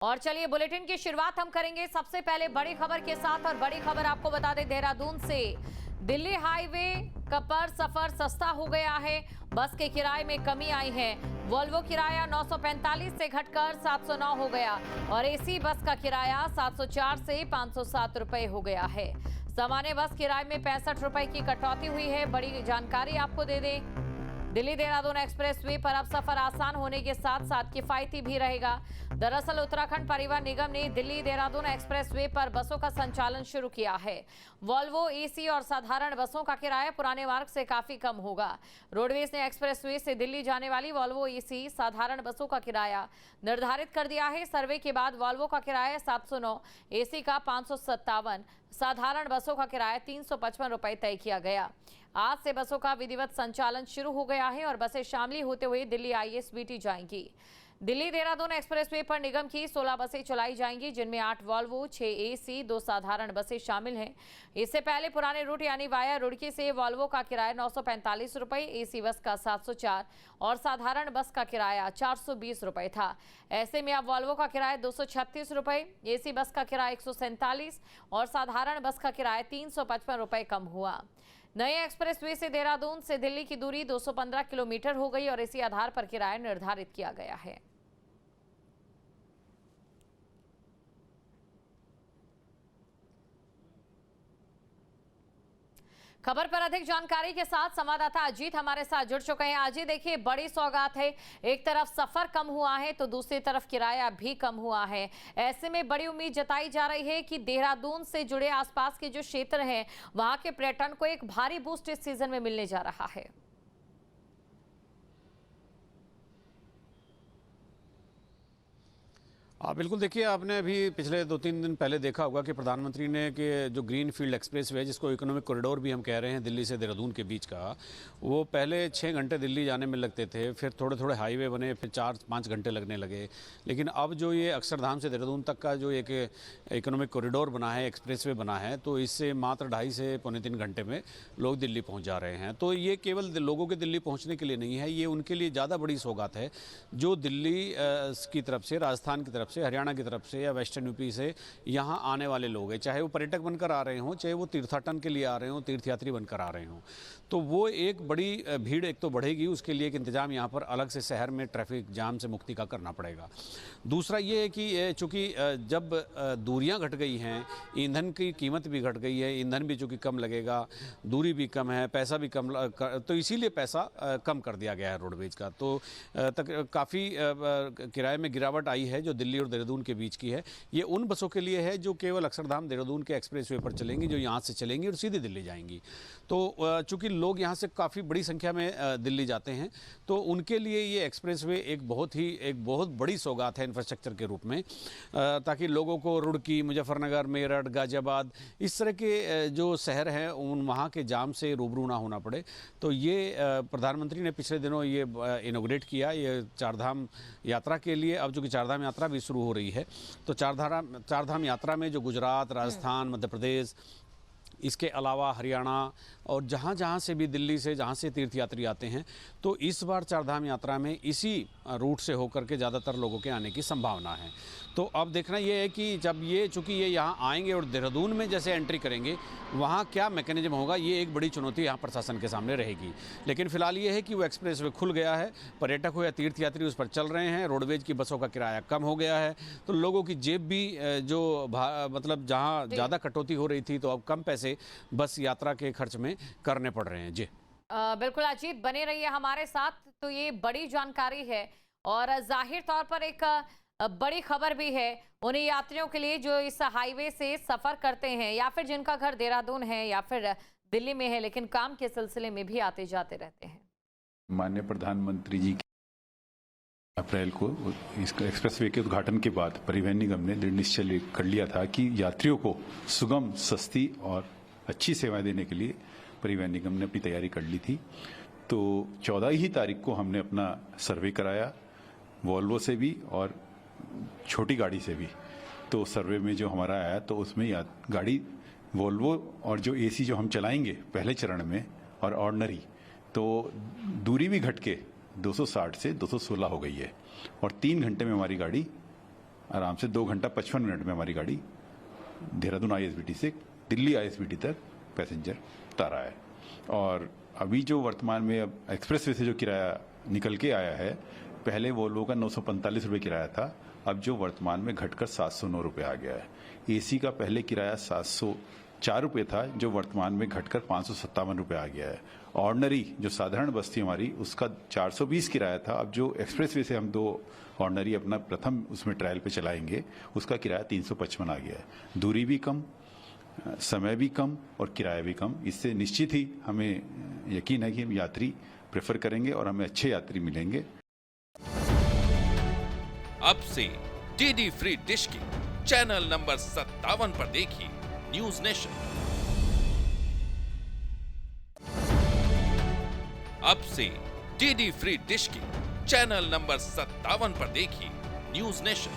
और चलिए बुलेटिन की शुरुआत हम करेंगे सबसे पहले बड़ी खबर के साथ। और बड़ी खबर आपको बता दें देहरादून से, दिल्ली हाईवे पर सफर सस्ता हो गया है। बस के किराए में कमी आई है। वोल्वो किराया 945 से घटकर 709 हो गया और एसी बस का किराया 704 से 507 रुपए हो गया है। सामान्य बस किराए में 65 रुपए की कटौती हुई है। बड़ी जानकारी आपको दे दें, दिल्ली देहरादून एक्सप्रेसवे पर अब सफर आसान होने के साथ साथ किफायती भी रहेगा। दरअसल उत्तराखंड परिवहन निगम ने दिल्ली देहरादून एक्सप्रेसवे पर बसों का संचालन शुरू किया है। वोल्वो, एसी और साधारण बसों का किराया पुराने मार्ग से काफी कम होगा। रोडवेज ने एक्सप्रेसवे से दिल्ली जाने वाली वोल्वो, एसी, साधारण बसों का किराया निर्धारित कर दिया है। सर्वे के बाद वोल्वो का किराया 709, एसी का 557, साधारण बसों का किराया 355 रुपए तय किया गया। आज से बसों का विधिवत संचालन शुरू हो गया है और बसें शामिल होते हुए दिल्ली आईएसबीटी जाएंगी। दिल्ली देहरादून एक्सप्रेसवे पर निगम की 16 बसें चलाई जाएंगी, जिनमें 8 वोल्वो, 6 एसी, 2 साधारण बसें शामिल हैं। इससे पहले पुराने रूट यानी वाया रुड़की से वोल्वो का किराया 945 रुपए, एसी बस का 704 और साधारण बस का किराया 420 रुपए था। ऐसे में अब वोल्वो का किराया 236 रुपए, एसी बस का किराया 147 और साधारण बस का किराया 355 रुपए कम हुआ। नए एक्सप्रेसवे से देहरादून से दिल्ली की दूरी 215 किलोमीटर हो गई और इसी आधार पर किराया निर्धारित किया गया है। खबर पर अधिक जानकारी के साथ संवाददाता अजीत हमारे साथ जुड़ चुके हैं। अजीत, देखिए बड़ी सौगात है, एक तरफ सफर कम हुआ है तो दूसरी तरफ किराया भी कम हुआ है। ऐसे में बड़ी उम्मीद जताई जा रही है कि देहरादून से जुड़े आसपास के जो क्षेत्र हैं वहां के पर्यटन को एक भारी बूस्ट इस सीजन में मिलने जा रहा है। बिल्कुल, देखिए आपने अभी पिछले 2-3 दिन पहले देखा होगा कि प्रधानमंत्री ने कि जो ग्रीन फील्ड एक्सप्रेस वे, जिसको इकोनॉमिक कॉरिडोर भी हम कह रहे हैं दिल्ली से देहरादून के बीच का, वो पहले 6 घंटे दिल्ली जाने में लगते थे, फिर थोड़े थोड़े हाईवे बने, फिर 4-5 घंटे लगने लगे। लेकिन अब जो ये अक्षरधाम से देहरादून तक का जो एक इकोनॉमिक कॉरिडोर बना है, एक्सप्रेस वे बना है, तो इससे मात्र 2.5 से पौने 3 घंटे में लोग दिल्ली पहुँच जा रहे हैं। तो ये केवल लोगों के दिल्ली पहुँचने के लिए नहीं है, ये उनके लिए ज़्यादा बड़ी सौगात है जो दिल्ली की तरफ से, राजस्थान की तरफ से, हरियाणा की तरफ से या वेस्टर्न यूपी से यहाँ आने वाले लोग हैं, चाहे वो पर्यटक बनकर आ रहे हों, चाहे वो तीर्थाटन के लिए आ रहे हों, तीर्थयात्री बनकर आ रहे हों। तो वो एक बड़ी भीड़ एक तो बढ़ेगी, उसके लिए एक इंतजाम यहाँ पर अलग से शहर में ट्रैफिक जाम से मुक्ति का करना पड़ेगा। दूसरा ये है कि चूँकि जब दूरियाँ घट गई हैं, ईंधन की कीमत भी घट गई है, ईंधन भी चूँकि कम लगेगा, दूरी भी कम है, पैसा भी कम, तो इसीलिए पैसा कम कर दिया गया है रोडवेज का। तो काफ़ी किराए में गिरावट आई है जो दिल्ली और देहरादून के बीच की है। ये उन बसों के लिए है जो केवल अक्षरधाम देहरादून के एक्सप्रेसवे पर चलेंगी, जो यहाँ से चलेंगी और सीधे दिल्ली जाएंगी। तो चूंकि लोग यहाँ से काफ़ी बड़ी संख्या में दिल्ली जाते हैं, तो उनके लिए ये एक्सप्रेसवे एक बहुत बड़ी सौगात है इंफ्रास्ट्रक्चर के रूप में, ताकि लोगों को रुड़की, मुजफ्फरनगर, मेरठ, गाजियाबाद, इस तरह के जो शहर हैं उन वहाँ के जाम से रूबरू ना होना पड़े। तो ये प्रधानमंत्री ने पिछले दिनों ये इनॉग्रेट किया, ये चारधाम यात्रा के लिए। अब चूँकि चारधाम यात्रा भी शुरू हो रही है, तो चारधाम यात्रा में जो गुजरात, राजस्थान, मध्य प्रदेश, इसके अलावा हरियाणा और जहाँ जहाँ से भी दिल्ली से जहाँ से तीर्थयात्री आते हैं, तो इस बार चारधाम यात्रा में इसी रूट से होकर के ज़्यादातर लोगों के आने की संभावना है। तो अब देखना ये है कि जब ये चूँकि ये यहाँ आएंगे और देहरादून में जैसे एंट्री करेंगे, वहाँ क्या मैकेनिज्म होगा, ये एक बड़ी चुनौती यहाँ प्रशासन के सामने रहेगी। लेकिन फिलहाल ये है कि वो एक्सप्रेस वे खुल गया है, पर्यटक हो या तीर्थयात्री उस पर चल रहे हैं, रोडवेज की बसों का किराया कम हो गया है, तो लोगों की जेब भी मतलब जहाँ ज़्यादा कटौती हो रही थी, तो अब कम पैसे बस यात्रा के खर्च में करने पड़ रहे हैं। जी बिल्कुल अजीत, बने रहिए हमारे साथ। तो ये बड़ी जानकारी है और जाहिर तौर पर एक बड़ी खबर भी है उन्हीं यात्रियों के लिए जो इस हाईवे से सफर करते हैं या फिर जिनका घर देहरादून है या फिर दिल्ली में है, लेकिन काम के सिलसिले में भी आते जाते रहते हैं। माननीय प्रधानमंत्री जी अप्रैल को इस एक्सप्रेसवे के उद्घाटन के बाद परिवहन निगम ने दृढ़ निश्चय कर लिया था कि यात्रियों को सुगम, सस्ती और अच्छी सेवाएं देने के लिए परिवहन निगम ने अपनी तैयारी कर ली थी। तो 14 ही तारीख को हमने अपना सर्वे कराया, वोल्वो से भी और छोटी गाड़ी से भी। तो सर्वे में जो हमारा आया, तो उसमें गाड़ी वोल्वो और जो एसी जो हम चलाएंगे पहले चरण में और ऑर्डिनरी, तो दूरी भी घट के 260 से 216 हो गई है और 3 घंटे में हमारी गाड़ी आराम से 2 घंटा 55 मिनट में हमारी गाड़ी देहरादून ISBT से दिल्ली ISBT तक पैसेंजर उतारा है। और अभी जो वर्तमान में अब एक्सप्रेसवे से जो किराया निकल के आया है, पहले वोल्वो का 945 रुपये किराया था, अब जो वर्तमान में घटकर 709 रुपये आ गया है। AC का पहले किराया 704 रुपये था, जो वर्तमान में घटकर 557 रुपये आ गया है। ऑर्डनरी जो साधारण बस थी हमारी, उसका 420 किराया था, अब जो एक्सप्रेसवे से हम 2 ऑर्डनरी अपना प्रथम उसमें ट्रायल पे चलाएंगे, उसका किराया 355 आ गया है। दूरी भी कम, समय भी कम और किराया भी कम। इससे निश्चित ही हमें यकीन है कि हम यात्री प्रेफर करेंगे और हमें अच्छे यात्री मिलेंगे। अब से DD फ्री डिश की चैनल नंबर 57 पर देखिए न्यूज नेशन। अब से DD फ्री डिश की चैनल नंबर 57 पर देखिए न्यूज नेशन।